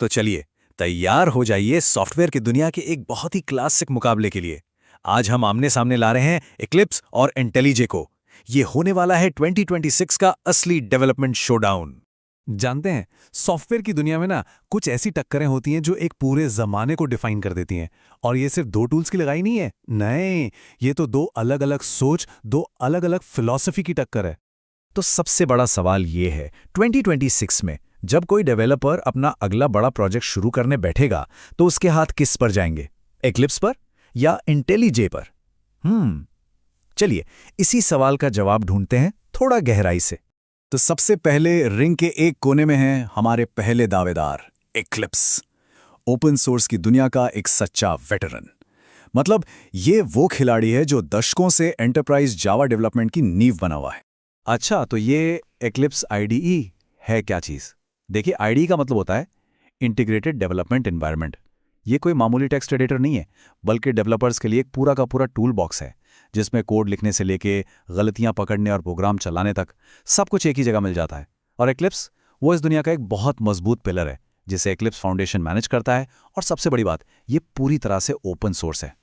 तो चलिए, तैयार हो जाइए सॉफ्टवेयर की दुनिया के एक बहुत ही क्लासिक मुकाबले के लिए। आज हम आमने सामने ला रहे हैं इक्लिप्स और इंटेलिजे को। ये होने वाला है 2026 का असली डेवलपमेंट शोडाउन। जानते हैं, सॉफ्टवेयर की दुनिया में ना कुछ ऐसी टक्करें होती हैं जो एक पूरे जमाने को डिफाइन कर देती हैं। और ये सिर्फ दो टूल्स की लगाई नहीं है, नहीं, ये तो दो अलग अलग सोच, दो अलग अलग फिलॉसफी की टक्कर है। तो सबसे बड़ा सवाल ये है, 2026 में जब कोई डेवलपर अपना अगला बड़ा प्रोजेक्ट शुरू करने बैठेगा तो उसके हाथ किस पर जाएंगे, इक्लिप्स पर या इंटेलिजे पर? चलिए, इसी सवाल का जवाब ढूंढते हैं थोड़ा गहराई से। तो सबसे पहले रिंग के एक कोने में हैं हमारे पहले दावेदार, इक्लिप्स। ओपन सोर्स की दुनिया का एक सच्चा वेटरन। मतलब ये वो खिलाड़ी है जो दशकों से एंटरप्राइज जावा डेवलपमेंट की नींव बना हुआ है। अच्छा, तो ये इक्लिप्स आईडीई है क्या चीज़? देखिए, आईडीई का मतलब होता है इंटीग्रेटेड डेवलपमेंट एनवायरनमेंट। ये कोई मामूली टेक्स्ट एडिटर नहीं है, बल्कि डेवलपर्स के लिए एक पूरा का पूरा टूल बॉक्स है, जिसमें कोड लिखने से लेके गलतियां पकड़ने और प्रोग्राम चलाने तक सब कुछ एक ही जगह मिल जाता है। और इक्लिप्स वो इस दुनिया का एक बहुत मजबूत पिलर है, जिसे इक्लिप्स फाउंडेशन मैनेज करता है। और सबसे बड़ी बात, ये पूरी तरह से ओपन सोर्स है।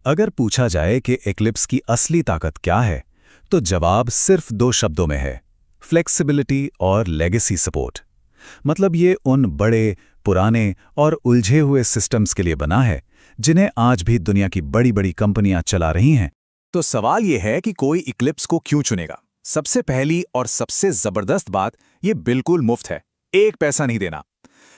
अगर पूछा जाए कि इक्लिप्स की असली ताकत क्या है, तो जवाब सिर्फ दो शब्दों में है, फ्लेक्सिबिलिटी और लेगेसी सपोर्ट। मतलब ये उन बड़े, पुराने और उलझे हुए सिस्टम्स के लिए बना है जिन्हें आज भी दुनिया की बड़ी बड़ी कंपनियां चला रही हैं। तो सवाल यह है कि कोई इक्लिप्स को क्यों चुनेगा? सबसे पहली और सबसे जबरदस्त बात, ये बिल्कुल मुफ्त है, एक पैसा नहीं देना।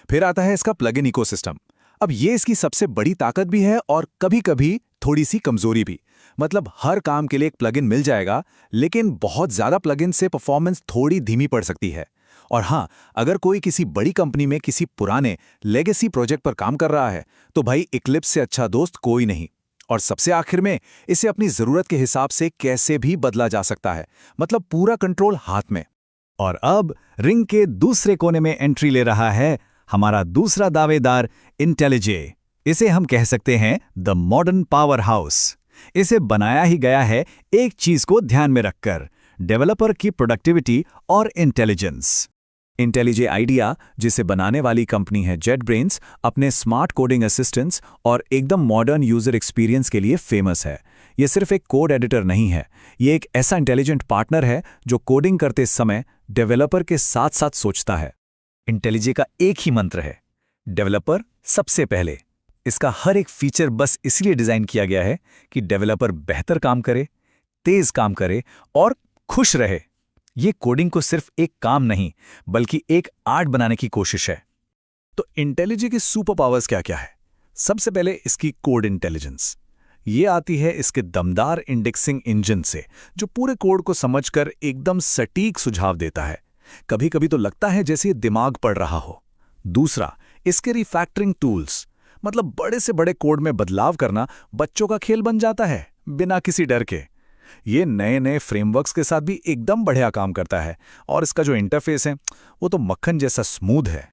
फिर आता है इसका प्लगइन इकोसिस्टम। अब ये इसकी सबसे बड़ी ताकत भी है और कभी-कभी थोड़ी सी कमजोरी भी। मतलब हर काम के लिए एक प्लगइन मिल जाएगा, लेकिन बहुत ज्यादा प्लगइन से परफॉर्मेंस थोड़ी धीमी पड़ सकती है। और हाँ, अगर कोई किसी बड़ी कंपनी में किसी पुराने लेगेसी प्रोजेक्ट पर काम कर रहा है, तो भाई इक्लिप्स से अच्छा दोस्त कोई नहीं। और सबसे आखिर में, इसे अपनी जरूरत के हिसाब से कैसे भी बदला जा सकता है, मतलब पूरा कंट्रोल हाथ में। और अब रिंग के दूसरे कोने में एंट्री ले रहा है हमारा दूसरा दावेदार, इंटेलिजे। इसे हम कह सकते हैं द मॉडर्न पावर हाउस। इसे बनाया ही गया है एक चीज को ध्यान में रखकर, डेवलपर की प्रोडक्टिविटी और इंटेलिजेंस। इंटेलिजे आइडिया, जिसे बनाने वाली कंपनी है जेटब्रेन्स, अपने स्मार्ट कोडिंग असिस्टेंट्स और एकदम मॉडर्न यूजर एक्सपीरियंस के लिए फेमस है। ये सिर्फ एक कोड एडिटर नहीं है, ये एक ऐसा इंटेलिजेंट पार्टनर है जो कोडिंग करते समय डेवलपर के साथ साथ सोचता है। इंटेलिजे का एक ही मंत्र है, डेवलपर सबसे पहले। इसका हर एक फीचर बस इसलिए डिजाइन किया गया है कि डेवलपर बेहतर काम करे, तेज काम करे और खुश रहे। ये कोडिंग को सिर्फ एक काम नहीं, बल्कि एक आर्ट बनाने की कोशिश है। तो इंटेलिजे के सुपर पावर्स क्या क्या है? सबसे पहले इसकी कोड इंटेलिजेंस। ये आती है इसके दमदार इंडेक्सिंग इंजन से, जो पूरे कोड को समझकर एकदम सटीक सुझाव देता है। कभी कभी तो लगता है जैसे ये दिमाग पढ़ रहा हो। दूसरा, इसके रिफैक्टरिंग टूल्स। मतलब बड़े से बड़े कोड में बदलाव करना बच्चों का खेल बन जाता है, बिना किसी डर के। ये नए नए फ्रेमवर्क्स के साथ भी एकदम बढ़िया काम करता है। और इसका जो इंटरफेस है, वो तो मक्खन जैसा स्मूथ है।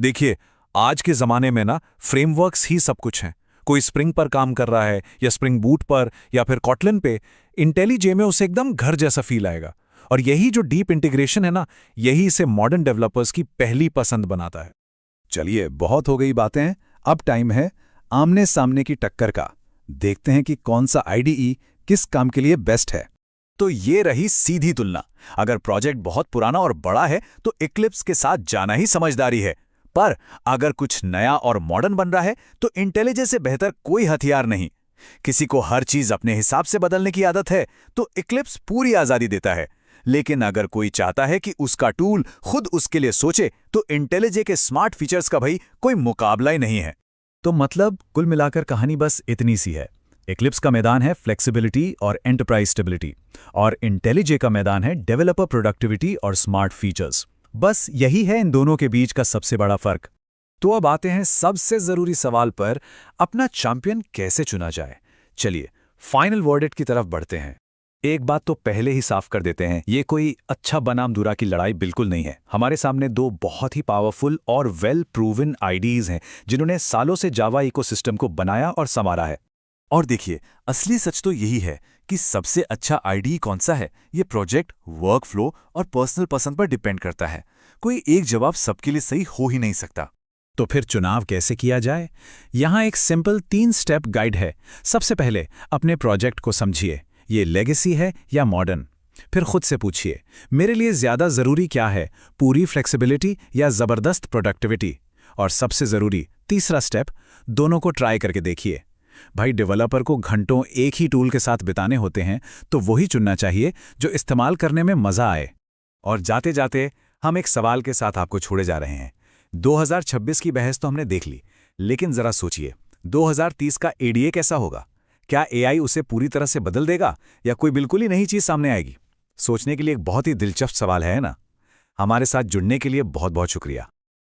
देखिए, आज के ज़माने में ना फ्रेमवर्क्स ही सब कुछ हैं। कोई स्प्रिंग पर काम कर रहा है या स्प्रिंग बूट पर या फिर कॉटलिन पे, इंटेलिजे में उसे एकदम घर जैसा फील आएगा। और यही जो डीप इंटीग्रेशन है ना, यही इसे मॉडर्न डेवलपर्स की पहली पसंद बनाता है। चलिए, बहुत हो गई बातें, अब टाइम है आमने सामने की टक्कर का। देखते हैं कि कौन सा आईडीई किस काम के लिए बेस्ट है। तो ये रही सीधी तुलना। अगर प्रोजेक्ट बहुत पुराना और बड़ा है तो इक्लिप्स के साथ जाना ही समझदारी है। पर अगर कुछ नया और मॉडर्न बन रहा है तो इंटेलिजे से बेहतर कोई हथियार नहीं। किसी को हर चीज अपने हिसाब से बदलने की आदत है तो इक्लिप्स पूरी आजादी देता है। लेकिन अगर कोई चाहता है कि उसका टूल खुद उसके लिए सोचे, तो इंटेलिजे के स्मार्ट फीचर्स का भाई कोई मुकाबला ही नहीं है। तो मतलब कुल मिलाकर कहानी बस इतनी सी है। इक्लिप्स का मैदान है फ्लेक्सिबिलिटी और एंटरप्राइज स्टेबिलिटी, और इंटेलिजे का मैदान है डेवलपर प्रोडक्टिविटी और स्मार्ट फीचर्स। बस यही है इन दोनों के बीच का सबसे बड़ा फर्क। तो अब आते हैं सबसे जरूरी सवाल पर, अपना चैंपियन कैसे चुना जाए। चलिए, फाइनल वर्डिक्ट की तरफ बढ़ते हैं। एक बात तो पहले ही साफ कर देते हैं, ये कोई अच्छा बनाम बुरा की लड़ाई बिल्कुल नहीं है। हमारे सामने दो बहुत ही पावरफुल और वेल प्रूवन आईडीज हैं, जिन्होंने सालों से जावा इकोसिस्टम को बनाया और संवारा है। और देखिए, असली सच तो यही है कि सबसे अच्छा आईडीई कौन सा है, ये प्रोजेक्ट, वर्कफ्लो और पर्सनल पसंद पर डिपेंड करता है। कोई एक जवाब सबके लिए सही हो ही नहीं सकता। तो फिर चुनाव कैसे किया जाए? यहाँ एक सिंपल 3 स्टेप गाइड है। सबसे पहले अपने प्रोजेक्ट को समझिए, ये लेगेसी है या मॉडर्न। फिर खुद से पूछिए, मेरे लिए ज़्यादा ज़रूरी क्या है, पूरी फ्लेक्सिबिलिटी या ज़बरदस्त प्रोडक्टिविटी? और सबसे ज़रूरी तीसरा स्टेप, दोनों को ट्राई करके देखिए। भाई, डेवलपर को घंटों एक ही टूल के साथ बिताने होते हैं, तो वही चुनना चाहिए जो इस्तेमाल करने में मज़ा आए। और जाते जाते हम एक सवाल के साथ आपको छोड़े जा रहे हैं। 2026 की बहस तो हमने देख ली, लेकिन जरा सोचिए 2030 का एडीए कैसा होगा? क्या एआई उसे पूरी तरह से बदल देगा या कोई बिल्कुल ही नई चीज सामने आएगी? सोचने के लिए एक बहुत ही दिलचस्प सवाल है ना। हमारे साथ जुड़ने के लिए बहुत बहुत शुक्रिया।